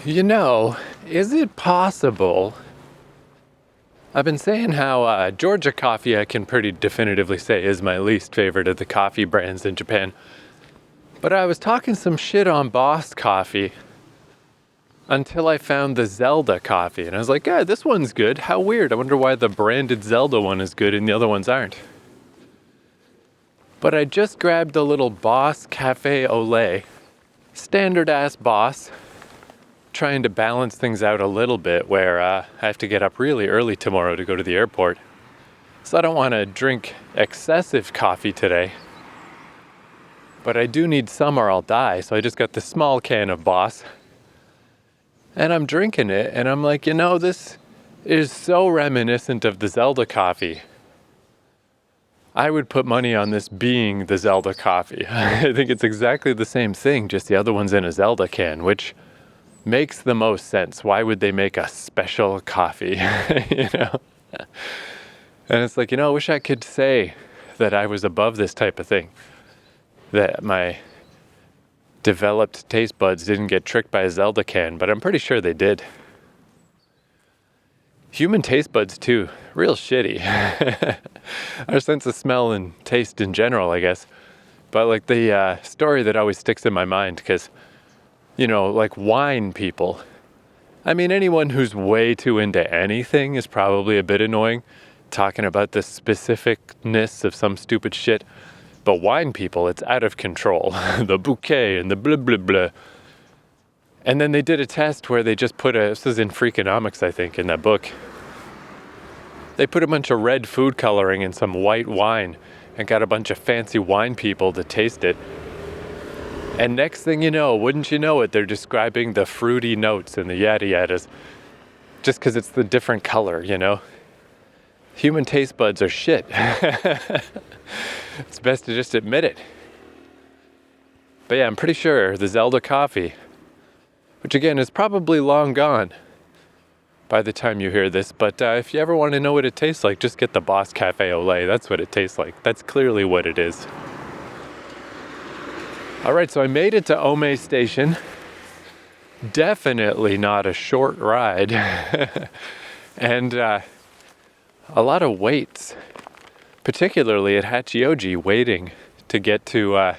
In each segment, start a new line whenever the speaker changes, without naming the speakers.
You know, is it possible? I've been saying how Georgia coffee I can pretty definitively say is my least favorite of the coffee brands in Japan. But I was talking some shit on Boss coffee until I found the Zelda coffee. And I was like, yeah, this one's good. How weird. I wonder why the branded Zelda one is good and the other ones aren't. But I just grabbed a little Boss Cafe au lait. Standard ass Boss. Trying to balance things out a little bit where I have to get up really early tomorrow to go to the airport. So I don't want to drink excessive coffee today. But I do need some or I'll die. So I just got the small can of Boss. And I'm drinking it and I'm like, this is so reminiscent of the Zelda coffee. I would put money on this being the Zelda coffee. I think it's exactly the same thing, just the other one's in a Zelda can, which makes the most sense. Why would they make a special coffee? And it's like, I wish I could say that I was above this type of thing. That my developed taste buds didn't get tricked by a Zelda can, but I'm pretty sure they did. Human taste buds too, real shitty. Our sense of smell and taste in general, I guess. But like the story that always sticks in my mind, because like wine people. I mean, anyone who's way too into anything is probably a bit annoying, talking about the specificness of some stupid shit. But wine people, it's out of control. The bouquet and the blah, blah, blah. And then they did a test where they just this is in Freakonomics, I think, in that book. They put a bunch of red food coloring in some white wine and got a bunch of fancy wine people to taste it. And next thing you know, wouldn't you know it, they're describing the fruity notes and the yada yadas just because it's the different color, Human taste buds are shit. It's best to just admit it. But yeah, I'm pretty sure the Zelda coffee, which again is probably long gone by the time you hear this, but if you ever want to know what it tastes like, just get the Boss Cafe au lait. That's what it tastes like. That's clearly what it is. All right, so I made it to Ome Station. Definitely not a short ride. And a lot of waits, particularly at Hachioji, waiting to get to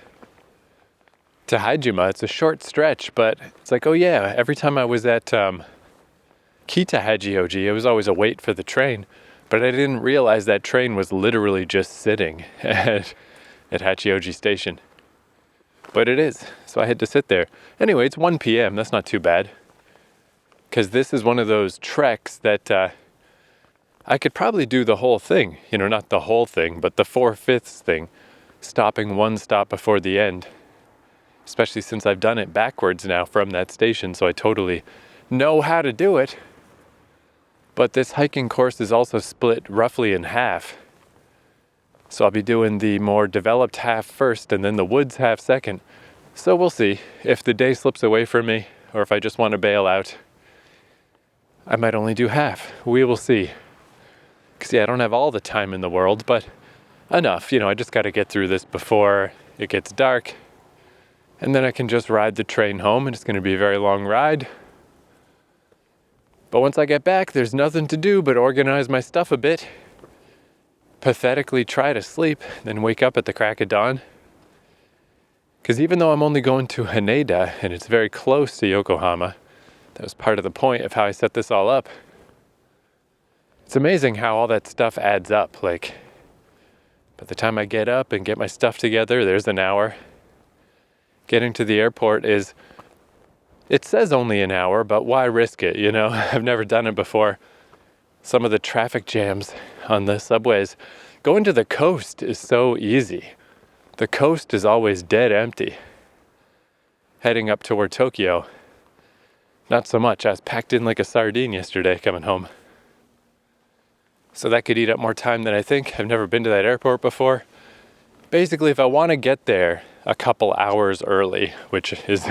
Hajima. It's a short stretch, but it's like, oh yeah, every time I was at Kita Hachioji, it was always a wait for the train, but I didn't realize that train was literally just sitting at Hachioji Station. But it is, so I had to sit there. Anyway, it's 1 p.m., that's not too bad. Because this is one of those treks that I could probably do the whole thing. Not the whole thing, but the 4/5 thing. Stopping one stop before the end. Especially since I've done it backwards now from that station, so I totally know how to do it. But this hiking course is also split roughly in half. So I'll be doing the more developed half first and then the woods half second. So we'll see if the day slips away from me or if I just want to bail out. I might only do half. We will see. Because I don't have all the time in the world, but enough. I just got to get through this before it gets dark. And then I can just ride the train home, and it's going to be a very long ride. But once I get back, there's nothing to do but organize my stuff a bit. Pathetically try to sleep, then wake up at the crack of dawn. Because even though I'm only going to Haneda, and it's very close to Yokohama, that was part of the point of how I set this all up. It's amazing how all that stuff adds up. Like, by the time I get up and get my stuff together, there's an hour. Getting to the airport it says only an hour, but why risk it, I've never done it before. Some of the traffic jams on the subways. Going to the coast is so easy. The coast is always dead empty. Heading up toward Tokyo, not so much. I was packed in like a sardine yesterday coming home. So that could eat up more time than I think. I've never been to that airport before. Basically, if I want to get there a couple hours early, which is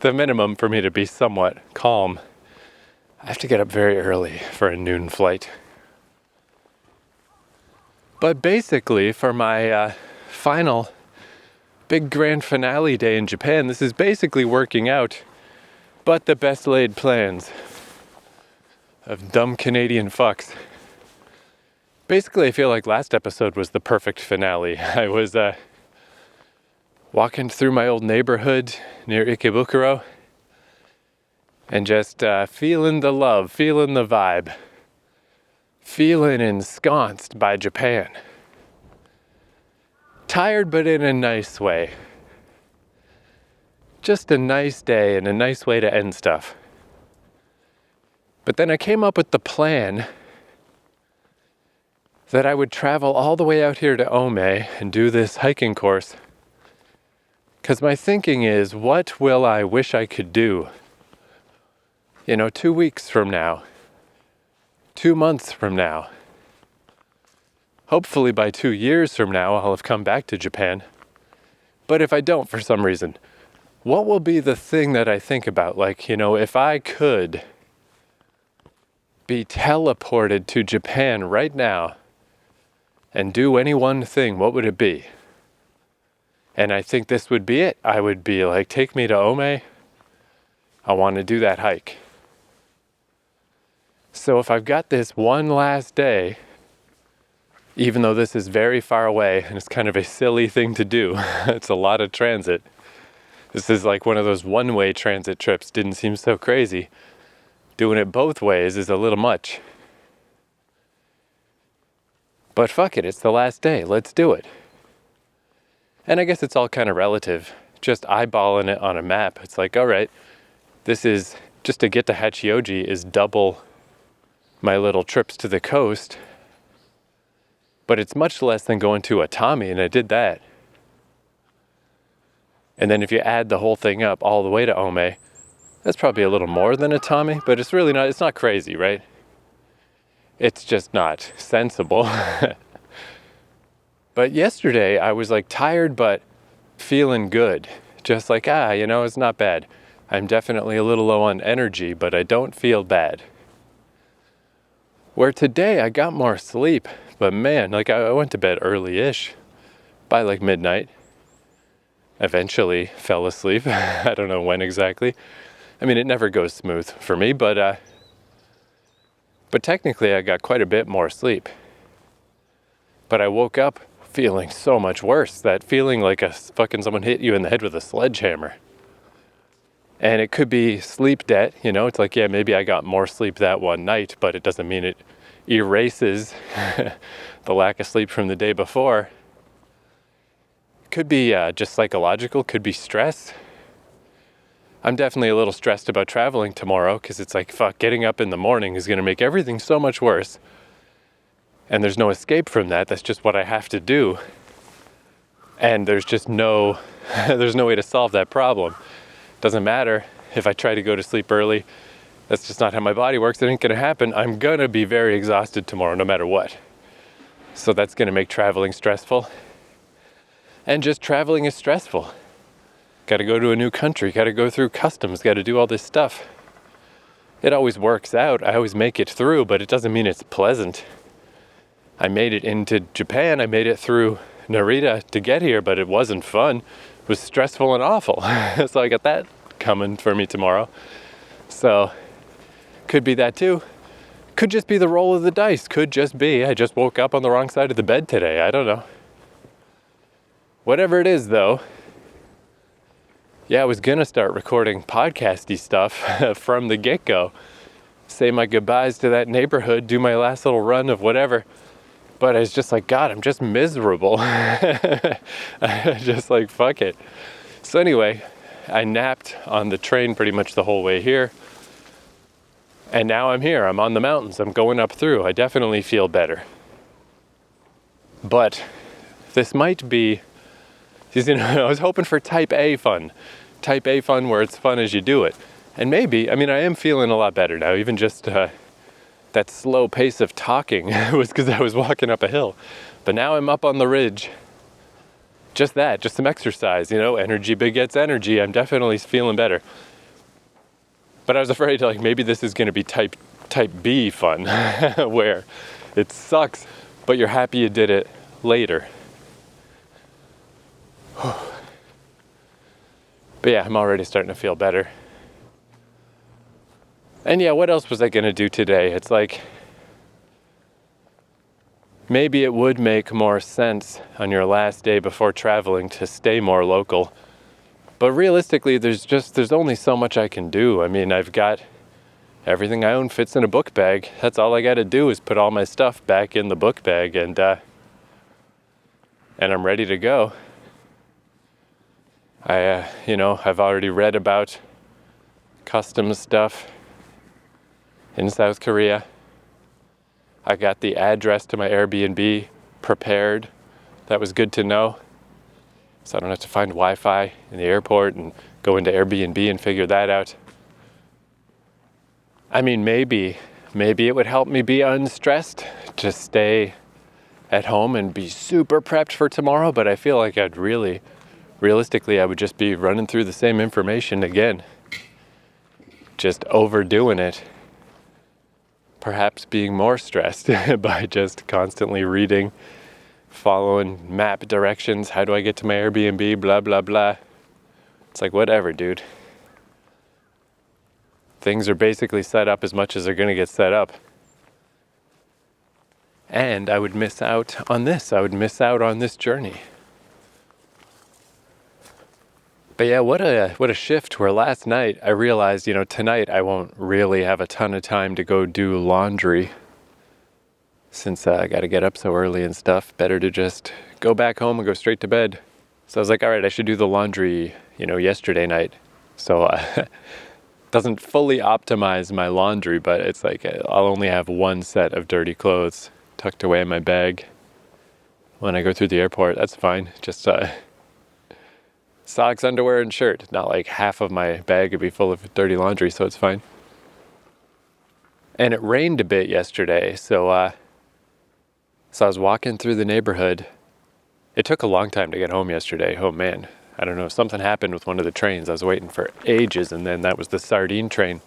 the minimum for me to be somewhat calm, I have to get up very early for a noon flight. But basically, for my final big grand finale day in Japan, this is basically working out But the best laid plans of dumb Canadian fucks. Basically, I feel like last episode was the perfect finale. I was walking through my old neighborhood near Ikebukuro and just feeling the love, feeling the vibe, feeling ensconced by Japan. Tired, but in a nice way. Just a nice day and a nice way to end stuff. But then I came up with the plan that I would travel all the way out here to Ome and do this hiking course. Because my thinking is, what will I wish I could do? 2 weeks from now, 2 months from now. Hopefully by 2 years from now, I'll have come back to Japan. But if I don't for some reason, what will be the thing that I think about? Like, if I could be teleported to Japan right now and do any one thing, what would it be? And I think this would be it. I would be like, take me to Ome. I want to do that hike. So if I've got this one last day, even though this is very far away and it's kind of a silly thing to do, it's a lot of transit. This is like one of those one-way transit trips. Didn't seem so crazy. Doing it both ways is a little much. But fuck it, it's the last day. Let's do it. And I guess it's all kind of relative. Just eyeballing it on a map. It's like, all right, this is, just to get to Hachioji is double my little trips to the coast. But it's much less than going to Atami, and I did that. And then if you add the whole thing up all the way to Ome, that's probably a little more than Atami, but it's really not, it's not crazy, right? It's just not sensible. But yesterday I was like tired but feeling good. Just like, it's not bad. I'm definitely a little low on energy, but I don't feel bad. Where today I got more sleep, but man, like I went to bed early-ish by like midnight. Eventually fell asleep. I don't know when exactly. I mean, it never goes smooth for me, but technically I got quite a bit more sleep. But I woke up feeling so much worse. That feeling like someone hit you in the head with a sledgehammer. And it could be sleep debt, it's like, yeah, maybe I got more sleep that one night, but it doesn't mean it erases the lack of sleep from the day before. Could be just psychological, could be stress. I'm definitely a little stressed about traveling tomorrow because it's like, fuck, getting up in the morning is going to make everything so much worse. And there's no escape from that. That's just what I have to do. And there's just there's no way to solve that problem. Doesn't matter if I try to go to sleep early. That's just not how my body works. It ain't going to happen. I'm going to be very exhausted tomorrow no matter what. So that's going to make traveling stressful. And just traveling is stressful. Got to go to a new country, got to go through customs, got to do all this stuff. It always works out. I always make it through, but it doesn't mean it's pleasant. I made it into Japan. I made it through Narita to get here, but it wasn't fun. It was stressful and awful. So I got that coming for me tomorrow. So could be that too. Could just be the roll of the dice. Could just be I just woke up on the wrong side of the bed today. I don't know. Whatever it is, though, I was going to start recording podcasty stuff from the get-go. Say my goodbyes to that neighborhood, do my last little run of whatever. But I was just like, God, I'm just miserable. Just like, fuck it. So anyway, I napped on the train pretty much the whole way here. And now I'm here. I'm on the mountains. I'm going up through. I definitely feel better. But this might be, I was hoping for type A fun. Type A fun where it's fun as you do it. And maybe, I am feeling a lot better now. Even just that slow pace of talking was because I was walking up a hill. But now I'm up on the ridge. Just some exercise, energy begets energy. I'm definitely feeling better. But I was afraid maybe this is going to be type B fun, where it sucks, but you're happy you did it later. But yeah, I'm already starting to feel better. And yeah, what else was I going to do today? It's like, maybe it would make more sense on your last day before traveling to stay more local. But realistically, there's only so much I can do. I mean, I've got everything I own fits in a book bag. That's all I got to do is put all my stuff back in the book bag, and I'm ready to go. I've already read about customs stuff in South Korea. I got the address to my Airbnb prepared. That was good to know. So I don't have to find Wi-Fi in the airport and go into Airbnb and figure that out. I mean, maybe it would help me be unstressed to stay at home and be super prepped for tomorrow, but I feel like realistically, I would just be running through the same information again. Just overdoing it. Perhaps being more stressed by just constantly reading, following map directions. How do I get to my Airbnb? Blah, blah, blah. It's like, whatever, dude. Things are basically set up as much as they're going to get set up. And I would miss out on this. I would miss out on this journey. But yeah, what a shift where last night I realized, tonight I won't really have a ton of time to go do laundry. Since I got to get up so early and stuff, better to just go back home and go straight to bed. So I was like, all right, I should do the laundry, yesterday night. So doesn't fully optimize my laundry, but it's like I'll only have one set of dirty clothes tucked away in my bag when I go through the airport. That's fine. Just socks, underwear, and shirt. Not like half of my bag would be full of dirty laundry, so it's fine. And it rained a bit yesterday, so I was walking through the neighborhood. It took a long time to get home yesterday. Oh man, I don't know, something happened with one of the trains. I was waiting for ages, and then that was the sardine train.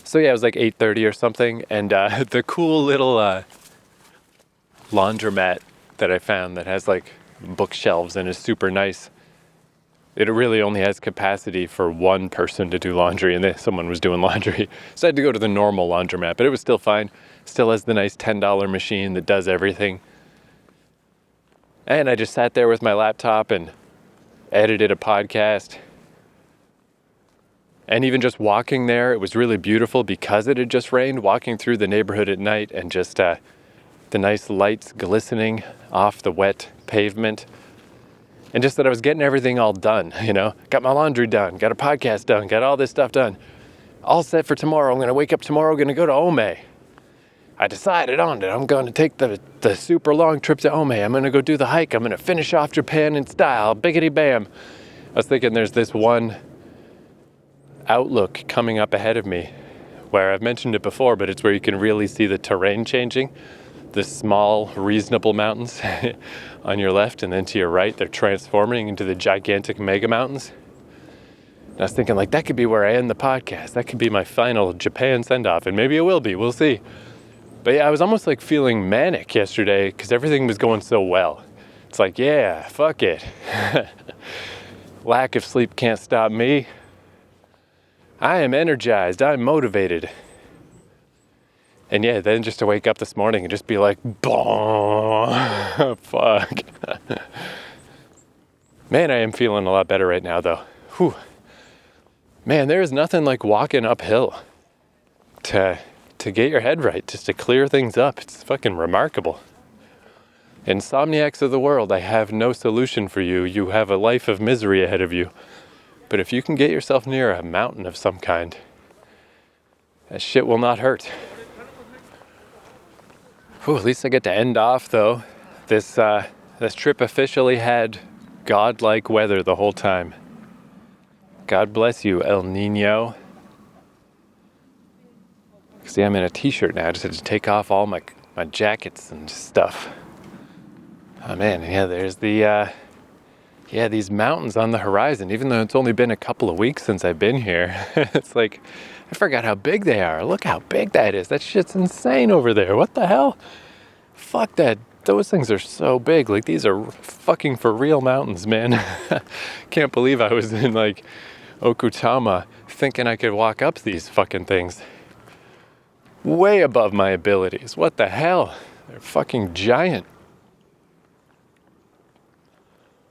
So yeah, it was like 8:30 or something, and the cool little laundromat that I found that has like bookshelves and is super nice. It really only has capacity for one person to do laundry, and then someone was doing laundry. So I had to go to the normal laundromat, but it was still fine. Still has the nice $10 machine that does everything. And I just sat there with my laptop and edited a podcast. And even just walking there, it was really beautiful because it had just rained, walking through the neighborhood at night and just the nice lights glistening off the wet pavement. And just that I was getting everything all done, Got my laundry done, got a podcast done, got all this stuff done. All set for tomorrow. I'm going to wake up tomorrow, going to go to Ome. I decided on it. I'm going to take the super long trip to Ome. I'm going to go do the hike. I'm going to finish off Japan in style. Biggity bam. I was thinking there's this one outlook coming up ahead of me where I've mentioned it before, but it's where you can really see the terrain changing. The small, reasonable mountains on your left, and then to your right, they're transforming into the gigantic mega mountains. And I was thinking, like, that could be where I end the podcast. That could be my final Japan send-off, and maybe it will be. We'll see. But yeah, I was almost like feeling manic yesterday because everything was going so well. It's like, yeah, fuck it. Lack of sleep can't stop me. I am energized. I'm motivated. And yeah, then just to wake up this morning and just be like, boom, fuck. Man, I am feeling a lot better right now, though. Whew. Man, there is nothing like walking uphill to get your head right, just to clear things up. It's fucking remarkable. Insomniacs of the world, I have no solution for you. You have a life of misery ahead of you. But if you can get yourself near a mountain of some kind, that shit will not hurt. Whew, at least I get to end off, though. This trip officially had godlike weather the whole time. God bless you, El Nino. See, I'm in a t-shirt now. I just had to take off all my jackets and stuff. Oh man, yeah, there's these mountains on the horizon. Even though it's only been a couple of weeks since I've been here, it's like, I forgot how big they are. Look how big that is. That shit's insane over there. What the hell? Fuck that. Those things are so big. Like, these are fucking for real mountains, man. Can't believe I was in like Okutama thinking I could walk up these fucking things. Way above my abilities. What the hell? They're fucking giant.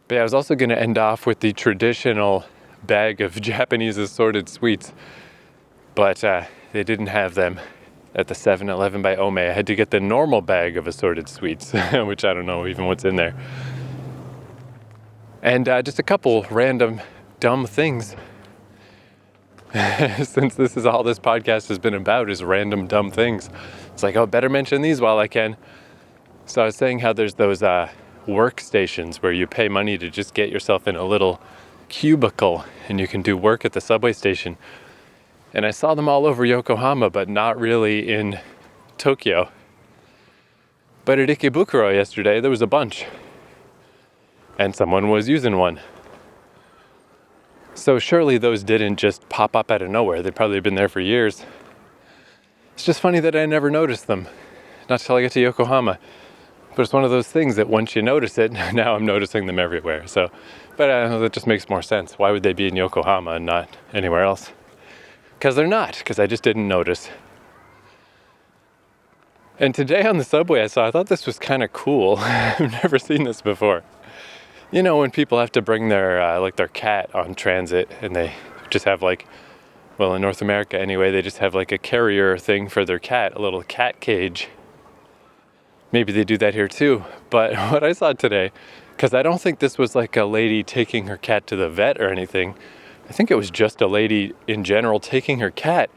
But yeah, I was also going to end off with the traditional bag of Japanese assorted sweets. But they didn't have them at the 7-Eleven by Ome. I had to get the normal bag of assorted sweets, which I don't know even what's in there. And just a couple random dumb things. Since this is all this podcast has been about, is random dumb things. It's like, oh, better mention these while I can. So I was saying how there's those workstations where you pay money to just get yourself in a little cubicle and you can do work at the subway station. And I saw them all over Yokohama, but not really in Tokyo. But at Ikebukuro yesterday, there was a bunch. And someone was using one. So surely those didn't just pop up out of nowhere. They'd probably been there for years. It's just funny that I never noticed them. Not till I get to Yokohama. But it's one of those things that once you notice it, now I'm noticing them everywhere. So, but that just makes more sense. Why would they be in Yokohama and not anywhere else? Because they're not, because I just didn't notice. And today on the subway I thought this was kind of cool. I've never seen this before. You know, when people have to bring their their cat on transit and they just have in North America anyway, they just have like a carrier thing for their cat, a little cat cage. Maybe they do that here too. But what I saw today, because I don't think this was like a lady taking her cat to the vet or anything. I think it was just a lady in general taking her cat,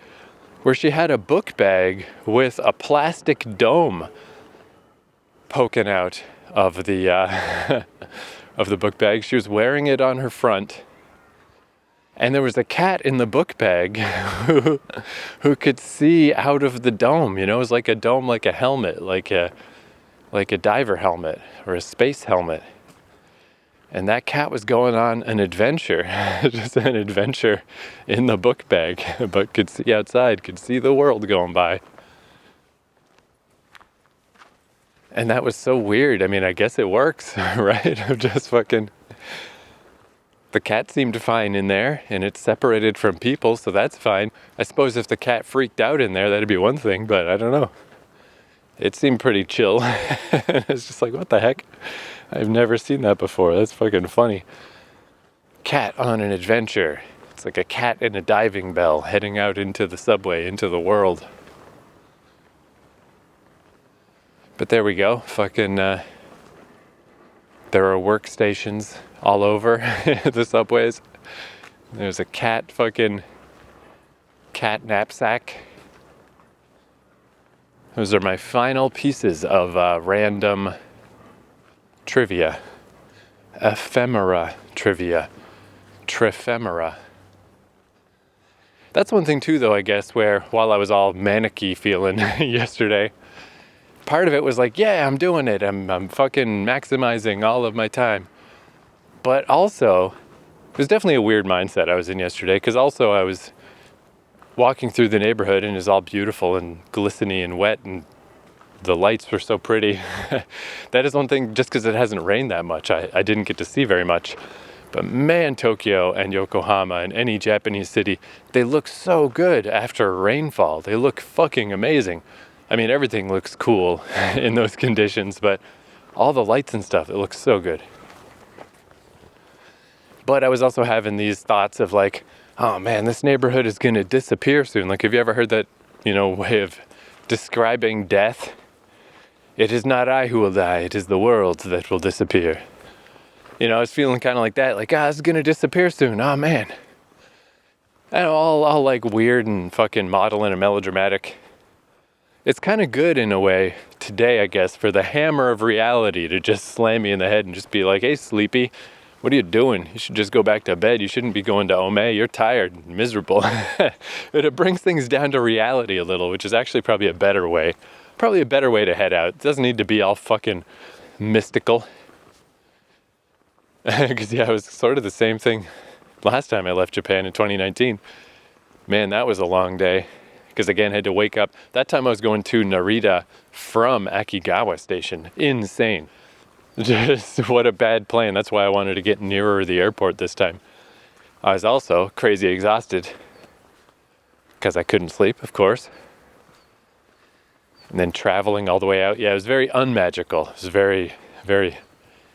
where she had a book bag with a plastic dome poking out of the of the book bag. She was wearing it on her front, and there was a cat in the book bag who could see out of the dome. You know, it was like a dome, like a helmet, like a diver helmet or a space helmet. And that cat was going on an adventure, just an adventure in the book bag, but could see outside, could see the world going by. And that was so weird. I mean, I guess it works, right? Just fucking... The cat seemed fine in there, and it's separated from people, so that's fine. I suppose if the cat freaked out in there, that'd be one thing, but I don't know. It seemed pretty chill. It's just like, what the heck? I've never seen that before. That's fucking funny. Cat on an adventure. It's like a cat in a diving bell heading out into the subway, into the world. But there we go. Fucking, there are workstations all over the subways. There's a cat knapsack. Those are my final pieces of random trivia. Ephemera trivia. Trephemera. That's one thing too, though, I guess, where while I was all manicky feeling yesterday, part of it was like, yeah, I'm doing it. I'm fucking maximizing all of my time. But also, it was definitely a weird mindset I was in yesterday, because also I was walking through the neighborhood and it was all beautiful and glistening and wet and the lights were so pretty. That is one thing, just because it hasn't rained that much, I didn't get to see very much. But man, Tokyo and Yokohama and any Japanese city, they look so good after rainfall. They look fucking amazing. I mean, everything looks cool in those conditions, but all the lights and stuff, it looks so good. But I was also having these thoughts of like, oh man, this neighborhood is going to disappear soon. Like, have you ever heard that, way of describing death? It is not I who will die, it is the world that will disappear. I was feeling kind of like that, like, it's going to disappear soon, oh man. And all like weird and fucking maudlin and melodramatic. It's kind of good in a way today, I guess, for the hammer of reality to just slam me in the head and just be like, hey, sleepy, what are you doing? You should just go back to bed. You shouldn't be going to Ome. You're tired and miserable. But it brings things down to reality a little, which is actually probably a better way. Probably a better way to head out. It doesn't need to be all fucking mystical. Because, yeah, it was sort of the same thing last time I left Japan in 2019. Man, that was a long day. Because, again, I had to wake up. That time I was going to Narita from Akigawa Station. Insane. Just what a bad plan. That's why I wanted to get nearer the airport this time. I was also crazy exhausted. because I couldn't sleep, of course. And then traveling all the way out. Yeah, it was very unmagical. It was very, very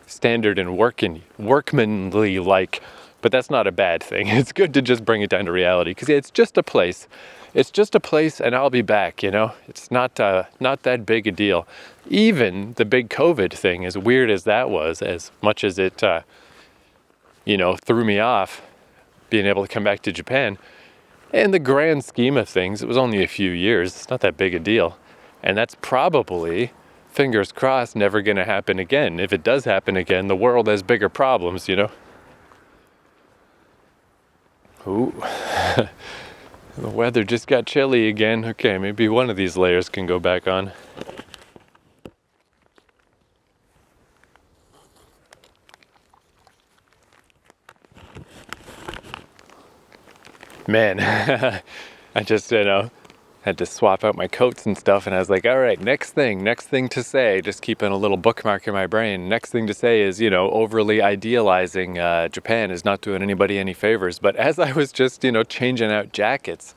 standard and workmanly like, but that's not a bad thing. It's good to just bring it down to reality, because it's just a place. It's just a place, and I'll be back, you know? It's not that big a deal. Even the big COVID thing, as weird as that was, as much as it, threw me off being able to come back to Japan, in the grand scheme of things, it was only a few years. It's not that big a deal. And that's probably, fingers crossed, never going to happen again. If it does happen again, the world has bigger problems, you know? Ooh. The weather just got chilly again. Okay, maybe one of these layers can go back on. Man, I just, had to swap out my coats and stuff, and I was like, all right, next thing to say, just keeping a little bookmark in my brain. Next thing to say is, overly idealizing Japan is not doing anybody any favors. But as I was just, changing out jackets,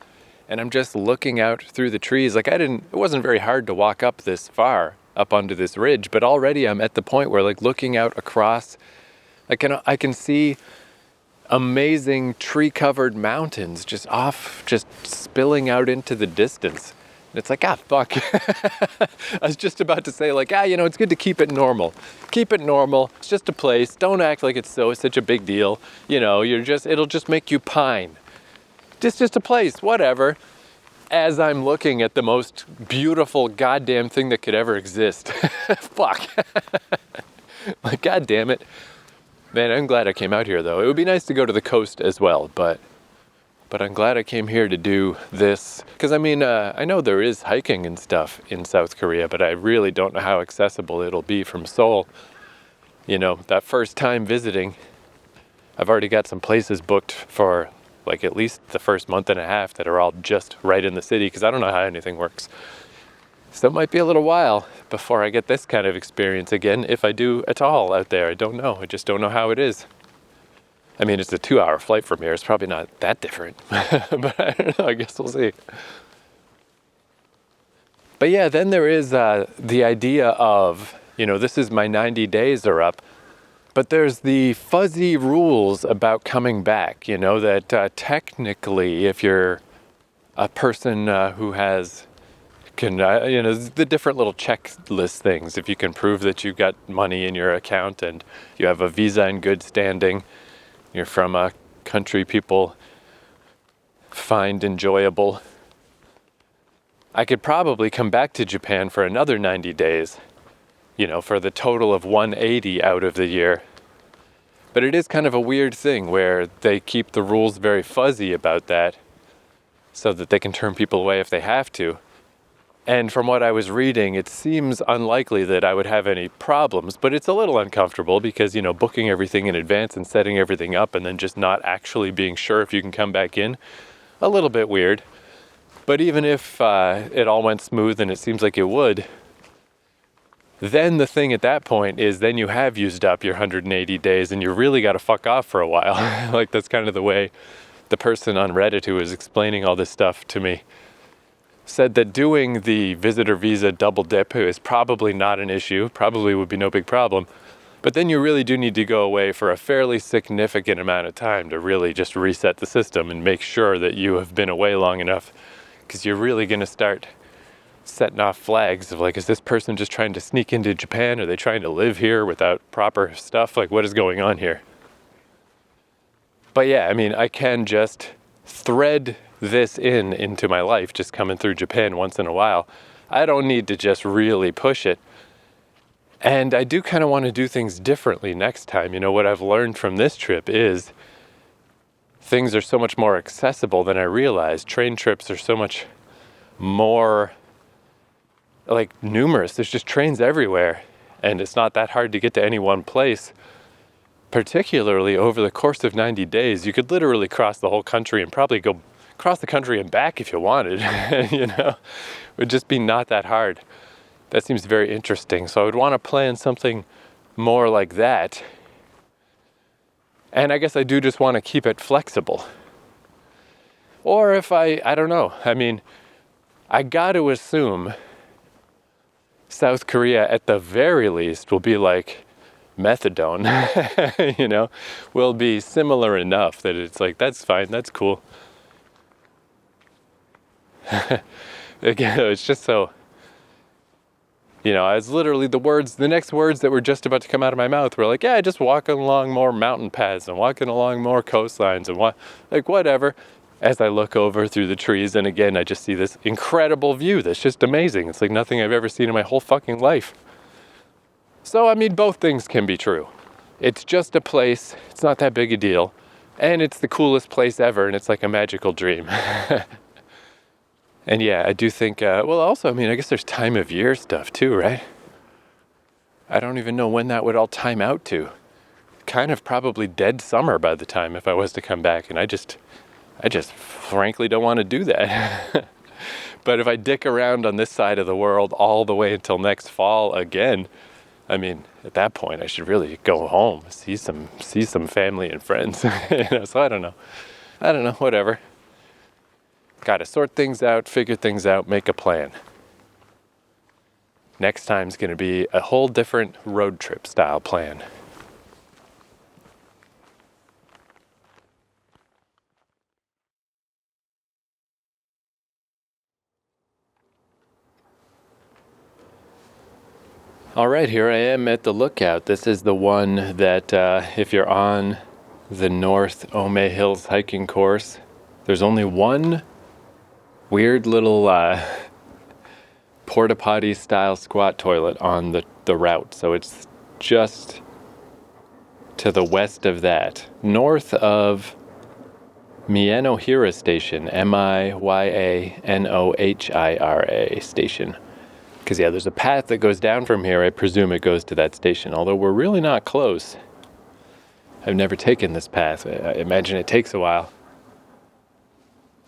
and I'm just looking out through the trees, like it wasn't very hard to walk up this far, up onto this ridge, but already I'm at the point where, like, looking out across, I can see amazing tree-covered mountains just spilling out into the distance. And it's like, fuck. I was just about to say, like, it's good to keep it normal. Keep it normal. It's just a place. Don't act like it's such a big deal. It'll just make you pine. It's just a place, whatever. As I'm looking at the most beautiful goddamn thing that could ever exist. Fuck. Like, god damn it. Man, I'm glad I came out here, though. It would be nice to go to the coast as well, but I'm glad I came here to do this. Because, I know there is hiking and stuff in South Korea, but I really don't know how accessible it'll be from Seoul. That first time visiting, I've already got some places booked for, like, at least the first month and a half that are all just right in the city, because I don't know how anything works. So it might be a little while before I get this kind of experience again, if I do at all out there. I don't know. I just don't know how it is. It's a 2-hour flight from here. It's probably not that different. But I don't know. I guess we'll see. But yeah, then there is the idea of, this is my 90 days are up. But there's the fuzzy rules about coming back, that technically, if you're a person who has... the different little checklist things. If you can prove that you've got money in your account and you have a visa in good standing, you're from a country people find enjoyable, I could probably come back to Japan for another 90 days, for the total of 180 out of the year. But it is kind of a weird thing where they keep the rules very fuzzy about that so that they can turn people away if they have to. And from what I was reading, it seems unlikely that I would have any problems, but it's a little uncomfortable because, booking everything in advance and setting everything up and then just not actually being sure if you can come back in, a little bit weird. But even if it all went smooth, and it seems like it would, then the thing at that point is then you have used up your 180 days and you really got to fuck off for a while. Like, that's kind of the way the person on Reddit who was explaining all this stuff to me said, that doing the visitor visa double dip is probably not an issue, probably would be no big problem. But then you really do need to go away for a fairly significant amount of time to really just reset the system and make sure that you have been away long enough, because you're really going to start setting off flags of, like, is this person just trying to sneak into Japan? Are they trying to live here without proper stuff? Like, what is going on here? But yeah, I can just thread this into my life, just coming through Japan once in a while. I don't need to just really push it. And I do kind of want to do things differently next time. What I've learned from this trip is things are so much more accessible than I realized. Train trips are so much more, like, numerous. There's just trains everywhere, and it's not that hard to get to any one place. Particularly over the course of 90 days, you could literally cross the whole country and probably go across the country and back if you wanted. It would just be not that hard. That seems very interesting. So I would want to plan something more like that. And I guess I do just want to keep it flexible. Or if I don't know. I mean, I got to assume South Korea at the very least will be like methadone, will be similar enough that it's like, that's fine, that's cool. Again, it's just so, it's literally the next words that were just about to come out of my mouth were like, yeah, just walking along more mountain paths and walking along more coastlines and whatever. As I look over through the trees, and again, I just see this incredible view that's just amazing. It's like nothing I've ever seen in my whole fucking life. So, I mean, both things can be true. It's just a place, it's not that big a deal, and it's the coolest place ever, and it's like a magical dream. And yeah, I do think, also, I mean, I guess there's time of year stuff too, right? I don't even know when that would all time out to. Kind of probably dead summer by the time if I was to come back, and I just frankly don't want to do that. But if I dick around on this side of the world all the way until next fall again, I mean, at that point I should really go home, see some family and friends. So I don't know, whatever. Got to sort things out, figure things out, make a plan. Next time's going to be a whole different road trip style plan. All right, here I am at the lookout. This is the one that if you're on the North Ome Hills hiking course, there's only one weird little porta potty style squat toilet on the route. So it's just to the west of that, north of Mianohira Station, Miyannohira Station. Because, yeah, there's a path that goes down from here. I presume it goes to that station, although we're really not close. I've never taken this path. I imagine it takes a while.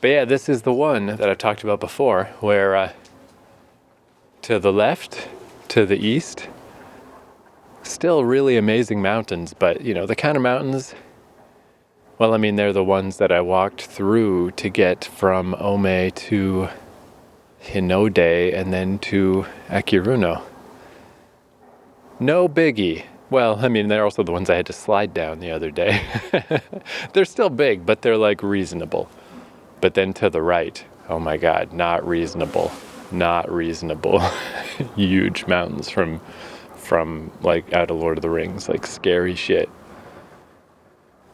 But, yeah, this is the one that I've talked about before, where to the left, to the east, still really amazing mountains. But, the kind of mountains, well, I mean, they're the ones that I walked through to get from Ome to Hinode and then to Akiruno. No biggie. Well, I mean, they're also the ones I had to slide down the other day. They're still big, but they're like reasonable. But then to the right, oh my God, not reasonable. Huge mountains from like out of Lord of the Rings, like scary shit.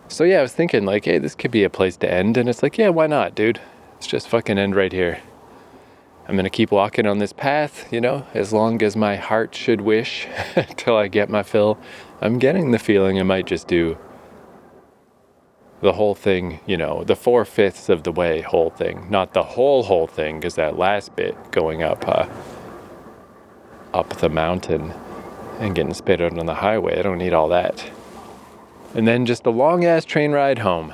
So yeah, I was thinking like, hey, this could be a place to end. And it's like, yeah, why not, dude? Let's just fucking end right here. I'm going to keep walking on this path, as long as my heart should wish till I get my fill. I'm getting the feeling I might just do the whole thing, the 4/5 of the way whole thing. Not the whole thing, because that last bit going up the mountain and getting spit out on the highway, I don't need all that. And then just a long-ass train ride home.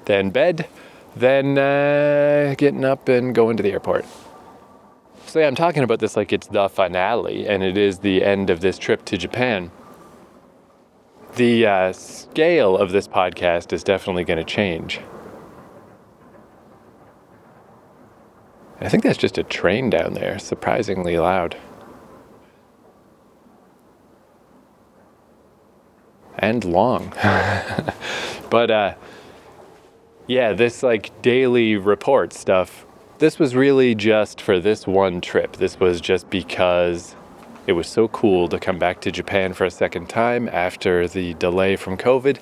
Then bed, then getting up and going to the airport. So yeah, I'm talking about this like it's the finale, and it is the end of this trip to Japan. The scale of this podcast is definitely going to change. I think that's just a train down there, surprisingly loud. And long. But yeah, this like daily report stuff, this was really just for this one trip. This was just because it was so cool to come back to Japan for a second time after the delay from COVID.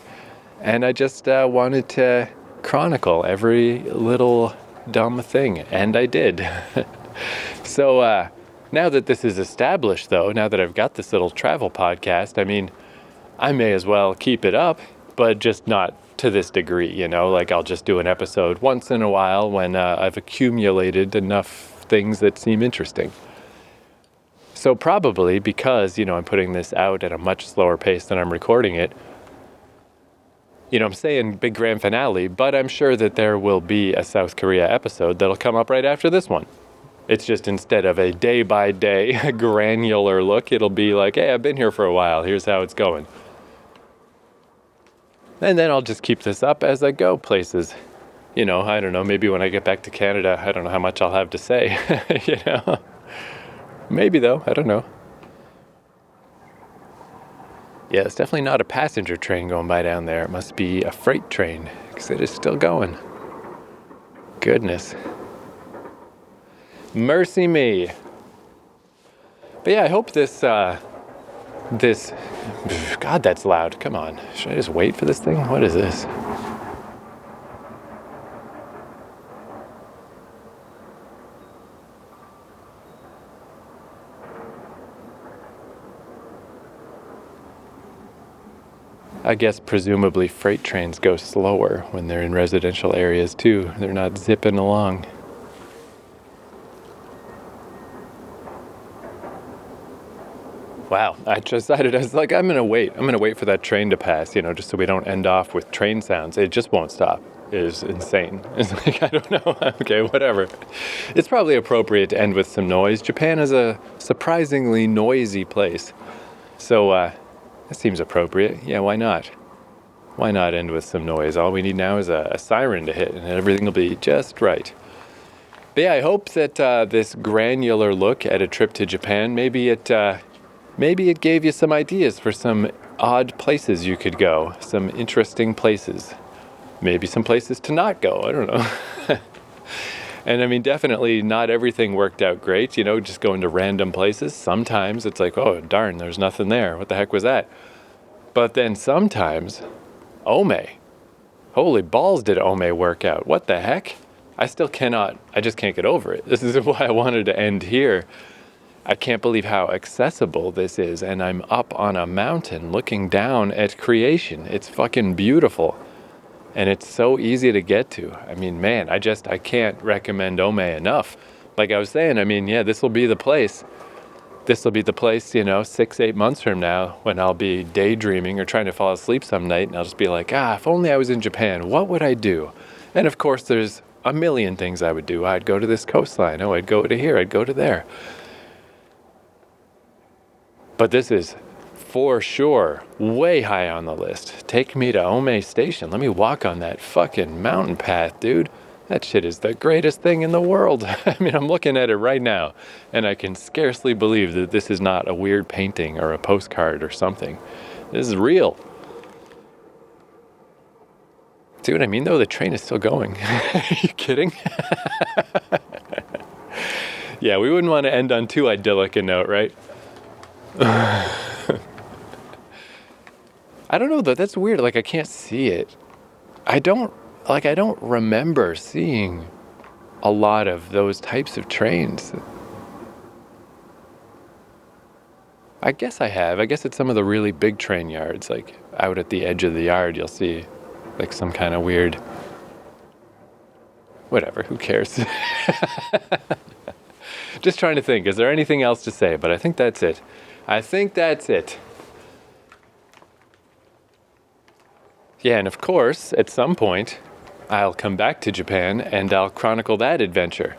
And I just wanted to chronicle every little dumb thing. And I did. So now that this is established, though, now that I've got this little travel podcast, I mean, I may as well keep it up, but just not to this degree, like I'll just do an episode once in a while when I've accumulated enough things that seem interesting. So probably because, I'm putting this out at a much slower pace than I'm recording it, I'm saying big grand finale, but I'm sure that there will be a South Korea episode that'll come up right after this one. It's just instead of a day-by-day granular look, it'll be like, hey, I've been here for a while, here's how it's going. And then I'll just keep this up as I go places. I don't know, maybe when I get back to Canada, I don't know how much I'll have to say, Maybe though, I don't know. Yeah, it's definitely not a passenger train going by down there. It must be a freight train, because it is still going. Goodness. Mercy me. But yeah, I hope this, God, that's loud. Come on. Should I just wait for this thing? What is this? I guess presumably freight trains go slower when they're in residential areas too. They're not zipping along. Wow, I decided, I was like, I'm gonna wait for that train to pass, just so we don't end off with train sounds. It just won't stop. It is insane. It's like, I don't know, okay, whatever. It's probably appropriate to end with some noise. Japan is a surprisingly noisy place. So, that seems appropriate. Yeah, why not? Why not end with some noise? All we need now is a siren to hit and everything will be just right. But yeah, I hope that this granular look at a trip to Japan, maybe it gave you some ideas for some odd places you could go, some interesting places. Maybe some places to not go, I don't know. And I mean, definitely not everything worked out great, just going to random places. Sometimes it's like, oh, darn, there's nothing there. What the heck was that? But then sometimes, Ome. Holy balls, did Ome work out. What the heck? I just can't get over it. This is why I wanted to end here. I can't believe how accessible this is, and I'm up on a mountain looking down at creation. It's fucking beautiful. And it's so easy to get to. I mean, man, I can't recommend Ome enough. Like I was saying, I mean, yeah, this will be the place. This will be the place, 6-8 months from now when I'll be daydreaming or trying to fall asleep some night and I'll just be like, if only I was in Japan, what would I do? And of course, there's a million things I would do. I'd go to this coastline. Oh, I'd go to here. I'd go to there. But this is for sure way high on the list. Take me to Ome Station. Let me walk on that fucking mountain path, dude. That shit is the greatest thing in the world. I mean, I'm looking at it right now, and I can scarcely believe that this is not a weird painting or a postcard or something. This is real. See what I mean, though? The train is still going. Are you kidding? Yeah, we wouldn't want to end on too idyllic a note, right? I don't know, though. That's weird. Like, I can't see it. I don't remember seeing a lot of those types of trains. I guess I have. I guess it's some of the really big train yards. Like, out at the edge of the yard, you'll see, like, some kind of weird... Whatever, who cares? Just trying to think. Is there anything else to say? But I think that's it. Yeah, and of course, at some point, I'll come back to Japan and I'll chronicle that adventure.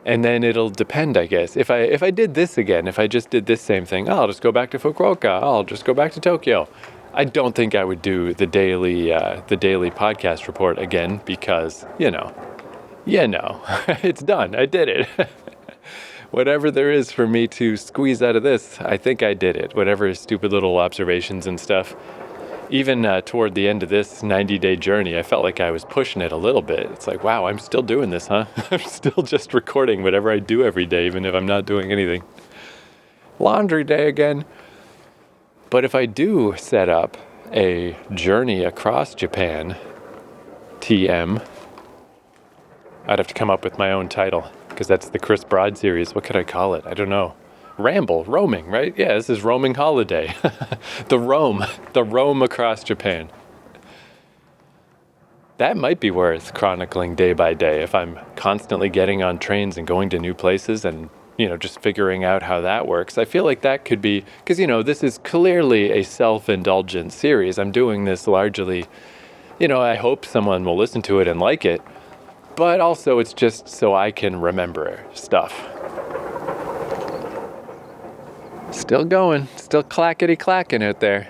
And then it'll depend, I guess. If I did this again, if I just did this same thing, I'll just go back to Fukuoka. I'll just go back to Tokyo. I don't think I would do the daily podcast report again because, it's done. I did it. Whatever there is for me to squeeze out of this, I think I did it. Whatever stupid little observations and stuff. Even toward the end of this 90-day journey, I felt like I was pushing it a little bit. It's like, wow, I'm still doing this, huh? I'm still just recording whatever I do every day, even if I'm not doing anything. Laundry day again. But if I do set up a journey across Japan, TM, I'd have to come up with my own title, because that's the Chris Broad series. What could I call it? I don't know. Roaming, right? Yeah, this is roaming holiday. The roam across Japan. That might be worth chronicling day by day if I'm constantly getting on trains and going to new places and, just figuring out how that works. I feel like that could be, because, this is clearly a self-indulgent series. I'm doing this largely, I hope someone will listen to it and like it, but also it's just so I can remember stuff. Still going, still clackety-clacking out there.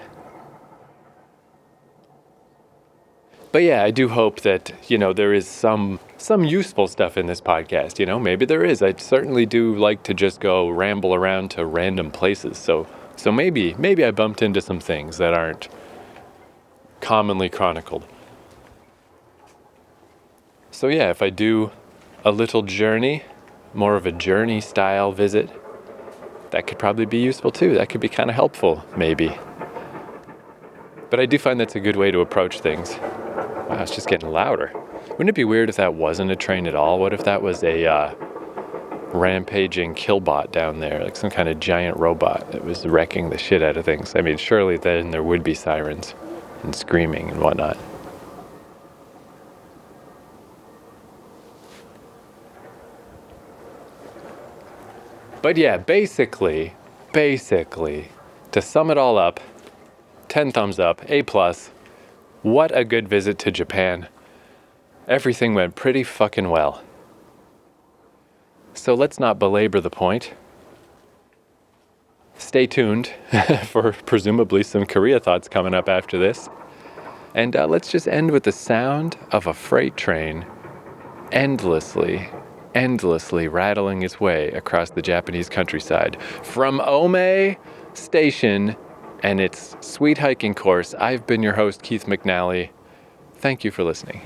But yeah, I do hope that, there is some useful stuff in this podcast. Maybe there is. I certainly do like to just go ramble around to random places. So maybe I bumped into some things that aren't commonly chronicled. So yeah, if I do a little journey, more of a journey style visit, that could probably be useful too. That could be kind of helpful, maybe. But I do find that's a good way to approach things. Wow, it's just getting louder. Wouldn't it be weird if that wasn't a train at all? What if that was a rampaging killbot down there, like some kind of giant robot that was wrecking the shit out of things? I mean, surely then there would be sirens and screaming and whatnot. But yeah, basically, to sum it all up, 10 thumbs up, A+. What a good visit to Japan. Everything went pretty fucking well. So let's not belabor the point. Stay tuned for presumably some Korea thoughts coming up after this. And let's just end with the sound of a freight train endlessly rattling its way across the Japanese countryside. From Ome Station and its sweet hiking course, I've been your host, Keith McNally. Thank you for listening.